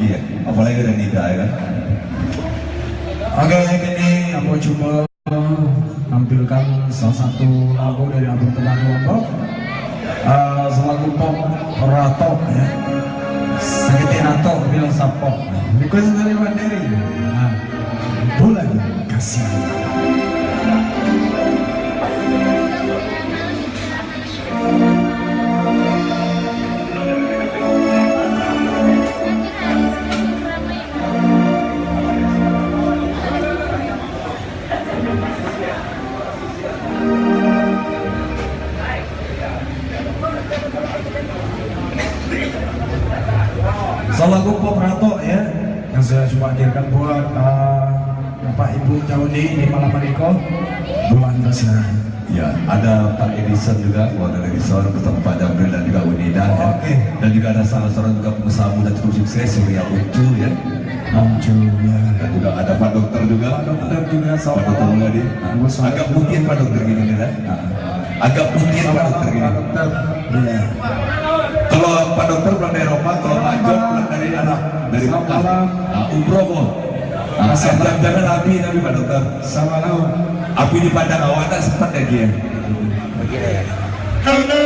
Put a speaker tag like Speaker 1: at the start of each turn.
Speaker 1: ya, apalagi ada Nida ya kan.
Speaker 2: Oke, ini aku coba tampilkan salah satu lagu dari album Tegar Lombok, lagu pop Rato ya, Sakiti Rato bilang Sapo, request dari Mandiri, Bulan Kasih. Lagu pop Rato ya, yang saya coba hadirkan buat Bapak Ibu Jaudi di malam hari ini, Bulan Kasih.
Speaker 1: Ya, ada Pak Edison juga, Warga Edison bersama Pak Jambril dan juga Unida ya.
Speaker 2: Oke.
Speaker 1: Dan juga ada salah seorang juga pengusaha muda cukup sukses, Surya Uncu ya.
Speaker 2: Uncu ya.
Speaker 1: Dan juga ada Pak Dokter juga.
Speaker 2: Pak Dokter juga,
Speaker 1: Pak Dokter juga di. Agak putih Pak Dokter gini ya. Agak putih Pak Dokter gini.
Speaker 2: Pak Dokter. Iya.
Speaker 1: Kalau Pak Dokter pulang dari Eropa, kalau Pak Jod pulang dari Mekah. Umroh kok. Jangan api tapi Pak Dokter.
Speaker 2: Sama lawan.
Speaker 1: Api di padang awak tak sempat lagi ya.
Speaker 2: Karena